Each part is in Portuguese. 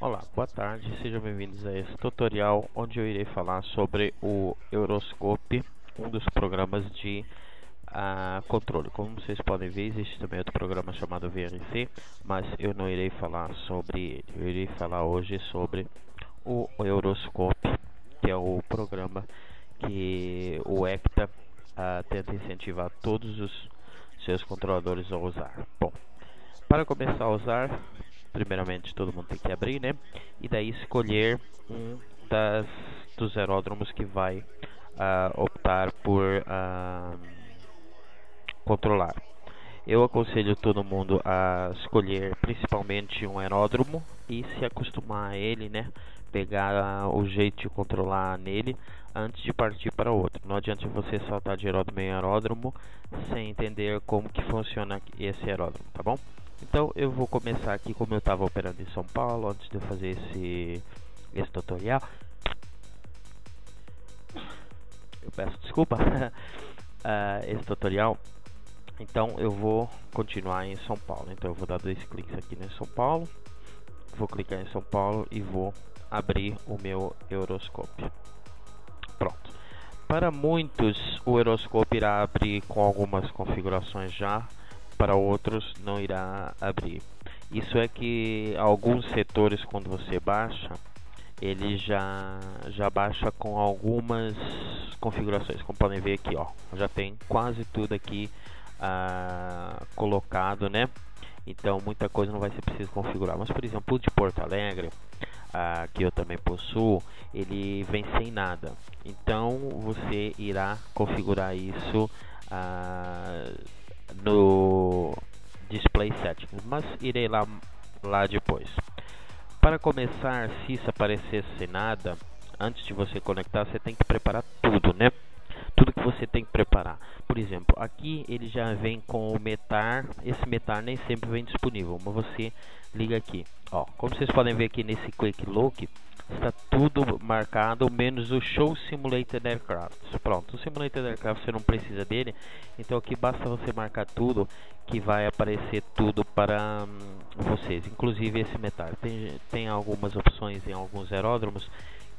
Olá, boa tarde, sejam bem-vindos a esse tutorial onde eu irei falar sobre o Euroscope, um dos programas de controle. Como vocês podem ver, existe também outro programa chamado VLC, mas eu não irei falar sobre ele. Eu irei falar hoje sobre o Euroscope, que é o programa que o ECTA tenta incentivar todos os seus controladores a usar. Bom, para começar a usar, primeiramente todo mundo tem que abrir, né? E daí escolher um dos aeródromos que vai optar por controlar. Eu aconselho todo mundo a escolher principalmente um aeródromo e se acostumar a ele, né? Pegar o jeito de controlar nele antes de partir para outro. Não adianta você saltar de aeródromo em aeródromo sem entender como que funciona esse aeródromo, tá bom? Então eu vou começar aqui como eu estava operando em São Paulo antes de eu fazer esse tutorial. Eu peço desculpa. Esse tutorial. Então eu vou continuar em São Paulo. Então eu vou dar 2 cliques aqui em São Paulo. Vou clicar em São Paulo e vou abrir o meu Euroscope. Pronto. Para muitos o Euroscope irá abrir com algumas configurações já. Para outros não irá abrir. Isso é que alguns setores, quando você baixa, ele já baixa com algumas configurações. Como podem ver aqui, ó, já tem quase tudo aqui colocado, né? Então muita coisa não vai ser preciso configurar. Mas por exemplo, o de Porto Alegre, que eu também possuo, ele vem sem nada. Então você irá configurar isso no Display Settings, mas irei lá depois. Para começar, se isso aparecer sem nada, antes de você conectar, você tem que preparar tudo, né? Tudo que você tem que preparar. Por exemplo, aqui ele já vem com o METAR. Esse METAR nem sempre vem disponível, mas você liga aqui. Ó, como vocês podem ver aqui nesse Quick Look, está tudo marcado, menos o Show Simulated Aircraft. Pronto, o Simulated Aircraft você não precisa dele, então aqui basta você marcar tudo que vai aparecer tudo para vocês, inclusive esse METAR. Tem algumas opções em alguns aeródromos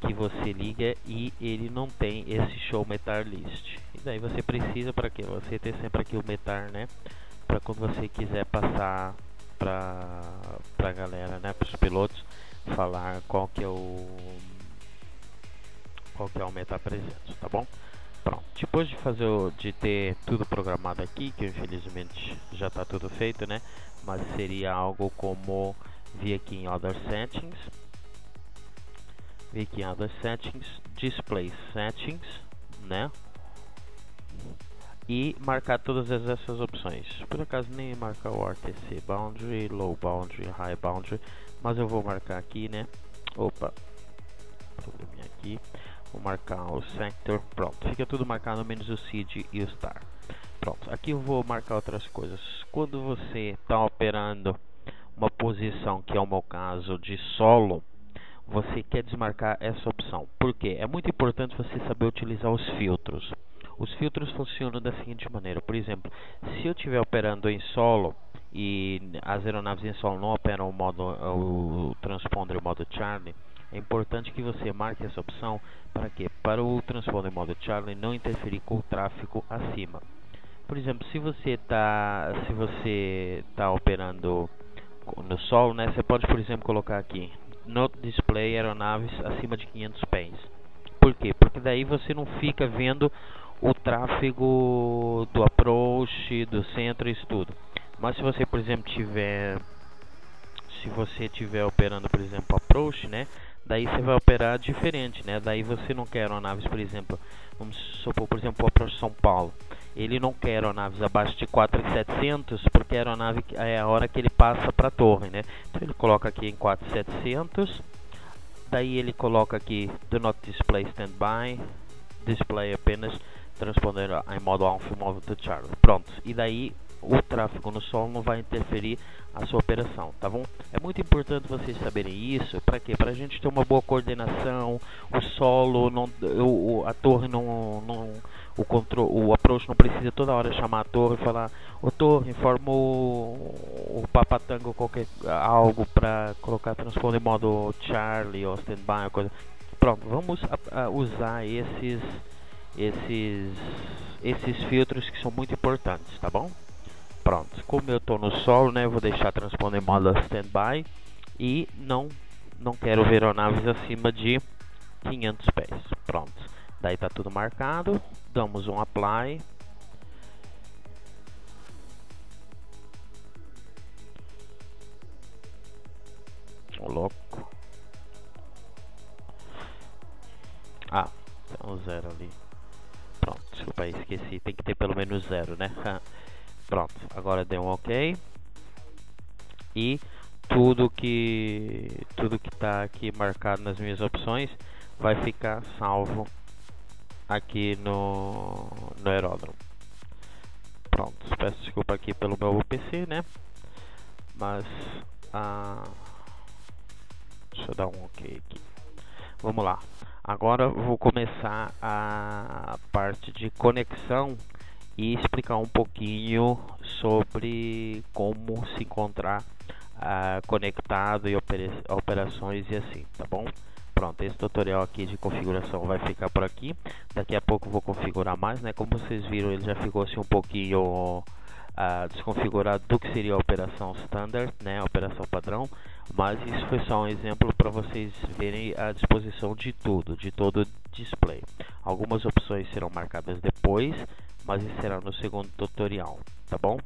que você liga e ele não tem esse Show METAR List. E daí você precisa para quê? Você ter sempre aqui o METAR, né? Para quando você quiser passar para a galera, né? Para os pilotos falar qual que é o METAR presente, tá bom? Pronto. Depois de ter tudo programado aqui, que infelizmente já está tudo feito, né? Mas seria algo como vir aqui em Other Settings, Display Settings, né? E marcar todas essas opções. Por acaso nem marcar o RTC Boundary, Low Boundary, High Boundary, mas eu vou marcar aqui, né? Opa, probleminha aqui. Vou marcar o Sector. Pronto, fica tudo marcado menos o Seed e o Star. Pronto, aqui eu vou marcar outras coisas. Quando você está operando uma posição, que é o meu caso, de solo, você quer desmarcar essa opção. Por quê? É muito importante você saber utilizar os filtros. Os filtros funcionam da seguinte maneira. Por exemplo, se eu estiver operando em solo e as aeronaves em solo não operam o transponder em modo Charlie, é importante que você marque essa opção para quê? Para o transponder em modo Charlie não interferir com o tráfego acima. Por exemplo, se você tá operando no solo, né, você pode, por exemplo, colocar aqui Not Display aeronaves acima de 500 pés. Por quê? Porque daí você não fica vendo o tráfego do approach, do centro, isso tudo. Mas se você, por exemplo, tiver operando, por exemplo, approach, né? Daí você vai operar diferente, né? Daí você não quer aeronaves, por exemplo, vamos supor, por exemplo, o approach São Paulo. Ele não quer aeronaves abaixo de 4.700, porque a aeronave é a hora que ele passa para a torre, né? Então ele coloca aqui em 4.700. Daí ele coloca aqui Do Not Display Standby, Display apenas transponder em modo Alpha e modo Charlie. Pronto, e daí o tráfego no solo não vai interferir a sua operação, tá bom? É muito importante vocês saberem isso. Para quê? Para a gente ter uma boa coordenação, o solo, a torre não o approach não precisa toda hora chamar a torre e falar: ô torre, informa o papatango qualquer algo para colocar transponder em modo Charlie ou standby ou coisa. Pronto, vamos usar esses filtros que são muito importantes, tá bom? Pronto, como eu estou no solo, né, eu vou deixar transponder em modo standby e não quero ver aeronaves acima de 500 pés. Pronto, daí tá tudo marcado, damos um apply. Ô louco. Ah, tem um 0 ali. Pronto, desculpa aí, esqueci, tem que ter pelo menos 0, né? Pronto, agora deu um OK. E tudo que está aqui marcado nas minhas opções vai ficar salvo aqui no aeródromo. Pronto, peço desculpa aqui pelo meu PC, né? Mas deixa eu dar um OK aqui. Vamos lá. Agora eu vou começar a parte de conexão e explicar um pouquinho sobre como se encontrar conectado e operações e assim, tá bom? Pronto, esse tutorial aqui de configuração vai ficar por aqui. Daqui a pouco eu vou configurar mais, né? Como vocês viram, ele já ficou assim um pouquinho desconfigurado do que seria a operação standard, né? A operação padrão. Mas isso foi só um exemplo para vocês verem a disposição de tudo, de todo o display. Algumas opções serão marcadas depois, mas isso será no segundo tutorial, tá bom?